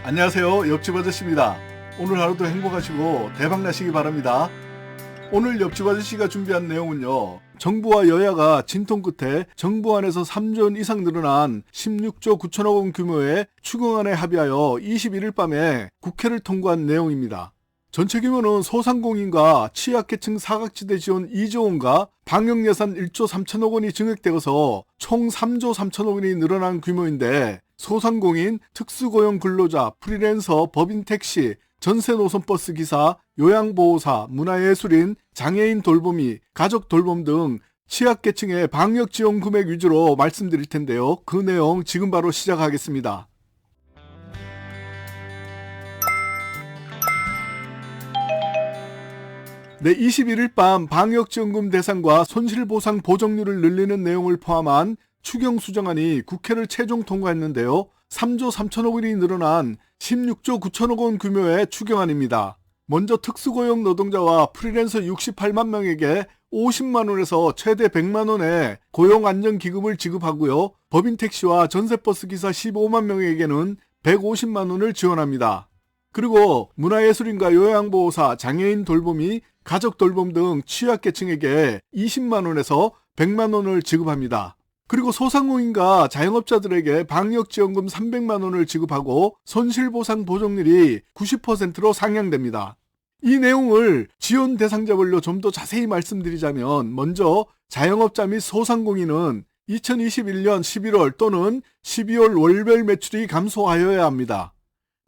안녕하세요. 옆집 아저씨입니다. 오늘 하루도 행복하시고 대박나시기 바랍니다. 오늘 옆집 아저씨가 준비한 내용은요. 정부와 여야가 진통 끝에 정부 안에서 3조 원 이상 늘어난 16조 9천억 원 규모의 추경안에 합의하여 21일 밤에 국회를 통과한 내용입니다. 전체 규모는 소상공인과 취약계층 사각지대 지원 2조 원과 방역예산 1조 3천억 원이 증액되어서 총 3조 3천억 원이 늘어난 규모인데, 소상공인, 특수고용 근로자, 프리랜서, 법인 택시, 전세 노선 버스 기사, 요양보호사, 문화예술인, 장애인 돌보미, 가족 돌봄 등 취약계층의 방역 지원 금액 위주로 말씀드릴 텐데요. 그 내용 지금 바로 시작하겠습니다. 네, 21일 밤 방역지원금 대상과 손실보상 보정률을 늘리는 내용을 포함한 추경수정안이 국회를 최종 통과했는데요. 3조 3천억 원이 늘어난 16조 9천억 원 규모의 추경안입니다. 먼저 특수고용 노동자와 프리랜서 68만 명에게 50만 원에서 최대 100만 원의 고용안정기금을 지급하고요. 법인 택시와 전세버스 기사 15만 명에게는 150만 원을 지원합니다. 그리고 문화예술인과 요양보호사, 장애인 돌보미, 가족 돌봄 등 취약계층에게 20만 원에서 100만 원을 지급합니다. 그리고 소상공인과 자영업자들에게 방역지원금 300만 원을 지급하고 손실보상 보정률이 90%로 상향됩니다. 이 내용을 지원 대상자별로 좀 더 자세히 말씀드리자면, 먼저 자영업자 및 소상공인은 2021년 11월 또는 12월 월별 매출이 감소하여야 합니다.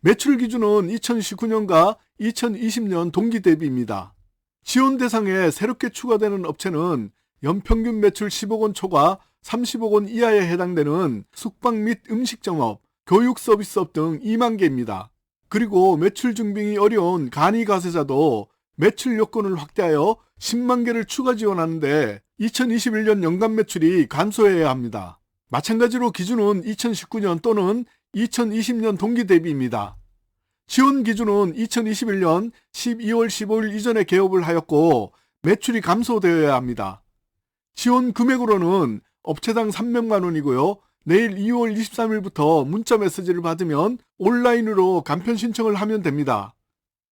매출 기준은 2019년과 2020년 동기 대비입니다. 지원 대상에 새롭게 추가되는 업체는 연평균 매출 10억 원 초과 30억 원 이하에 해당되는 숙박 및 음식점업, 교육서비스업 등 2만 개입니다. 그리고 매출 증빙이 어려운 간이가세자도 매출 요건을 확대하여 10만 개를 추가 지원하는데 2021년 연간 매출이 감소해야 합니다. 마찬가지로 기준은 2019년 또는 2020년 동기 대비입니다. 지원 기준은 2021년 12월 15일 이전에 개업을 하였고 매출이 감소되어야 합니다. 지원 금액으로는 업체당 300만 원이고요. 내일 2월 23일부터 문자 메시지를 받으면 온라인으로 간편 신청을 하면 됩니다.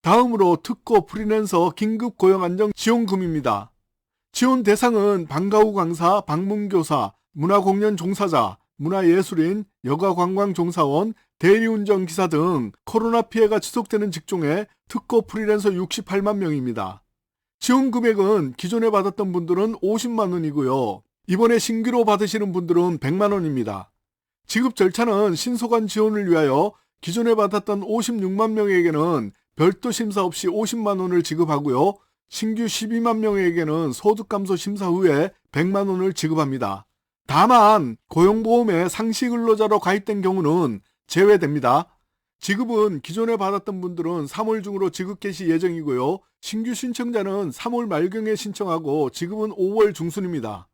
다음으로 특고 프리랜서 긴급 고용안정 지원금입니다. 지원 대상은 방과후 강사, 방문교사, 문화공연 종사자, 문화예술인, 여가관광종사원, 대리운전기사 등 코로나 피해가 지속되는 직종의 특고 프리랜서 68만 명입니다. 지원 금액은 기존에 받았던 분들은 50만 원이고요. 이번에 신규로 받으시는 분들은 100만 원입니다. 지급 절차는 신속한 지원을 위하여 기존에 받았던 56만 명에게는 별도 심사 없이 50만 원을 지급하고요. 신규 12만 명에게는 소득감소 심사 후에 100만 원을 지급합니다. 다만 고용보험에 상시근로자로 가입된 경우는 제외됩니다. 지급은 기존에 받았던 분들은 3월 중으로 지급 개시 예정이고요. 신규 신청자는 3월 말경에 신청하고 지급은 5월 중순입니다.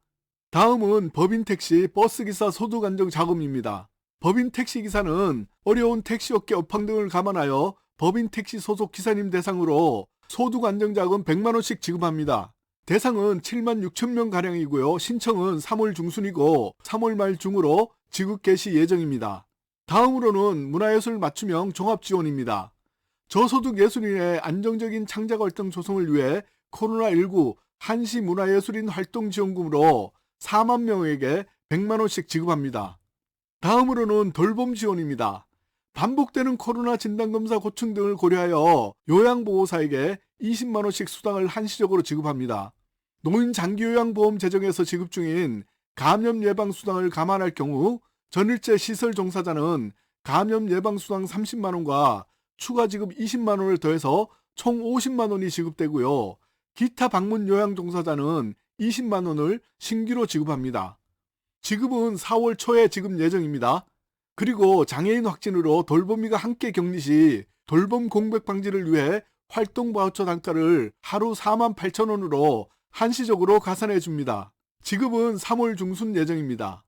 다음은 법인 택시, 버스기사 소득 안정 자금입니다. 법인 택시 기사는 어려운 택시업계 업황 등을 감안하여 법인 택시 소속 기사님 대상으로 소득 안정 자금 100만 원씩 지급합니다. 대상은 7만 6천 명 가량이고요. 신청은 3월 중순이고 3월 말 중으로 지급 개시 예정입니다. 다음으로는 문화예술 맞춤형 종합지원입니다. 저소득 예술인의 안정적인 창작 활동 조성을 위해 코로나19 한시 문화예술인 활동 지원금으로 4만 명에게 100만 원씩 지급합니다. 다음으로는 돌봄 지원입니다. 반복되는 코로나 진단검사 고충 등을 고려하여 요양보호사에게 20만 원씩 수당을 한시적으로 지급합니다. 노인 장기요양보험 재정에서 지급 중인 감염 예방 수당을 감안할 경우 전일제 시설 종사자는 감염 예방 수당 30만 원과 추가 지급 20만 원을 더해서 총 50만 원이 지급되고요. 기타 방문 요양 종사자는 20만 원을 신규로 지급합니다. 지급은 4월 초에 지급 예정입니다. 그리고 장애인 확진으로 돌보미가 함께 격리 시 돌봄 공백 방지를 위해 활동 바우처 단가를 하루 4만 8천 원으로 한시적으로 가산해 줍니다. 지급은 3월 중순 예정입니다.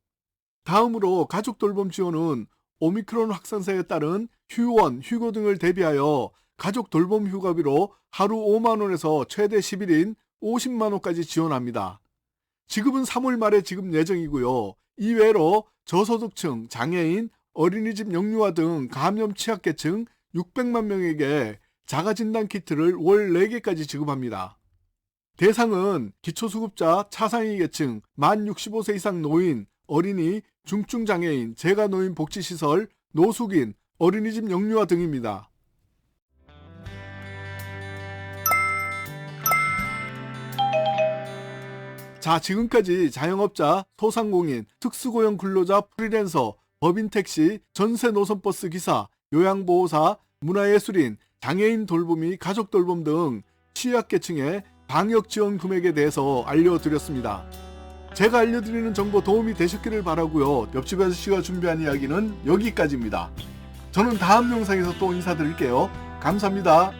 다음으로 가족 돌봄 지원은 오미크론 확산세에 따른 휴원, 휴고 등을 대비하여 가족 돌봄 휴가비로 하루 5만 원에서 최대 10일인 50만 원까지 지원합니다. 지급은 3월 말에 지급 예정이고요. 이외로 저소득층, 장애인, 어린이집 영유아 등 감염 취약계층, 600만 명에게 자가진단 키트를 월 4개까지 지급합니다. 대상은 기초수급자, 차상위 계층, 만 65세 이상 노인, 어린이, 중증장애인, 재가노인 복지시설, 노숙인, 어린이집 영유아 등입니다. 자, 지금까지 자영업자, 소상공인, 특수고용 근로자, 프리랜서, 법인택시, 전세노선버스 기사, 요양보호사, 문화예술인, 장애인 돌봄이 가족 돌봄 등 취약계층의 방역지원 금액에 대해서 알려드렸습니다. 제가 알려드리는 정보 도움이 되셨기를 바라고요. 옆집 아저씨가 준비한 이야기는 여기까지입니다. 저는 다음 영상에서 또 인사드릴게요. 감사합니다.